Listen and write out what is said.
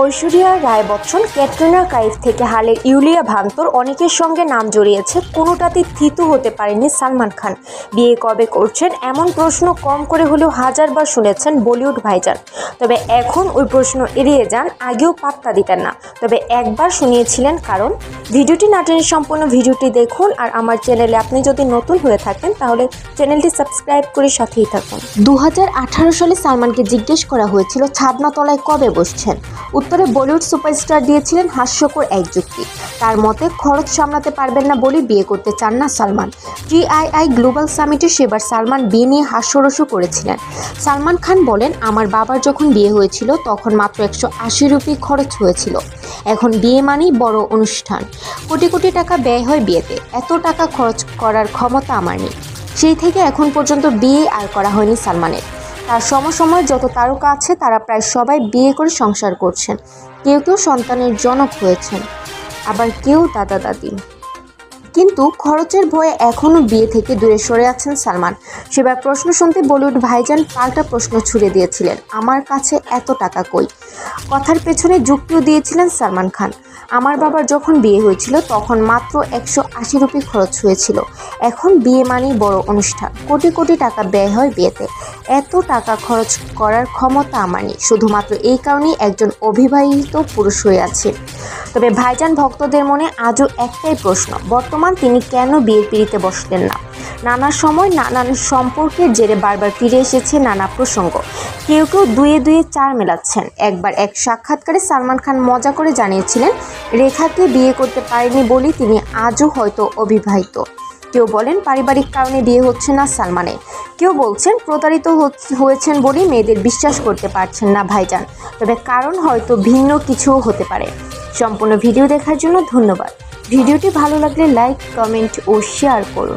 ঐশ্বরিয়া রায় বচ্চন, ক্যাটরিনা কাইফ থেকে হালের ইউলিয়া ভান্তর অনেকের সঙ্গে নাম জড়িয়েছে, কোনোটাতেই থিতু হতে পারেনি সালমান খান। বিয়ে কবে করছেন এমন প্রশ্ন কম করে হলেও হাজারবার শুনেছেন বলিউড ভাইজান। তবে এখন ওই প্রশ্ন এড়িয়ে যান, আগেও পাত্তা দিতেন না, তবে একবার শুনিয়েছিলেন কারণ। ভিডিওটি না টেনে সম্পূর্ণ ভিডিওটি দেখুন, আর আমার চ্যানেলে আপনি যদি নতুন হয়ে থাকেন তাহলে চ্যানেলটি সাবস্ক্রাইব করে সাথেই থাকুন। 2018 সালে সালমানকে জিজ্ঞেস করা হয়েছিল ছাদনাতলায় কবে বসছেন। উত্তরে বলিউড সুপারস্টার দিয়েছিলেন হাস্যকর এক যুক্তি। তার মতে খরচ সামলাতে পারবেন না বলে বিয়ে করতে চান না সালমান। TII গ্লোবাল সামিটে সেবার সালমান বিয়ে নিয়ে হাস্যরসও করেছিলেন। সালমান খান বলেন, আমার বাবার যখন বিয়ে হয়েছিল তখন মাত্র 180 রুপি খরচ হয়েছিল। এখন বিয়ে মানেই বড় অনুষ্ঠান, কোটি কোটি টাকা ব্যয় হয় বিয়েতে। এত টাকা খরচ করার ক্ষমতা আমার নেই। সেই থেকে এখন পর্যন্ত বিয়ে আর করা হয়নি সালমানের। তার সমসময়ের যত তারকা আছে তারা প্রায় সবাই বিয়ে করে সংসার করছেন। কেউ কেউ সন্তানের জনক হয়েছেন, আবার কেউ দাদা দাদি। কিন্তু খরচের ভয়ে এখনও বিয়ে থেকে দূরে সরে আছেন সালমান। সেবার প্রশ্ন শুনতে বলিউড ভাইজান পাল্টা প্রশ্ন ছুড়ে দিয়েছিলেন, আমার কাছে এত টাকা কই। কথার পেছনে যুক্তিও দিয়েছিলেন সালমান খান। আমার বাবার যখন বিয়ে হয়েছিল তখন মাত্র 180 রুপি খরচ হয়েছিল। এখন বিয়ে মানেই বড় অনুষ্ঠান, কোটি কোটি টাকা ব্যয় হয় বিয়েতে। এত টাকা খরচ করার ক্ষমতা আমার নেই। শুধুমাত্র এই কারণেই একজন অবিবাহিত পুরুষ হয়ে আছে। তবে ভাইজান ভক্তদের মনে আজও একটাই প্রশ্ন, বর্তমান তিনি কেন বিয়ের পিঁড়িতে বসলেন না। নানা সময় নানান সম্পর্কের জেরে বারবার ফিরে এসেছে নানা প্রসঙ্গ। কেউ কেউ দুয়ে দুয়ে চার মেলাচ্ছেন। একবার এক সাক্ষাৎকারে সালমান খান মজা করে জানিয়েছিলেন, রেখাকে বিয়ে করতে পারেনি বলেই তিনি আজও হয়তো অবিবাহিত। কেউ বলেন পারিবারিক কারণে বিয়ে হচ্ছে না সালমানের। কেউ বলছেন প্রতারিত হয়েছেন বলেই মেয়েদের বিশ্বাস করতে পারছেন না ভাইজান। তবে কারণ হয়তো ভিন্ন কিছুও হতে পারে। সম্পূর্ণ ভিডিও দেখার জন্য ধন্যবাদ। ভিডিওটি ভালো লাগলে লাইক, কমেন্ট ও শেয়ার করুন।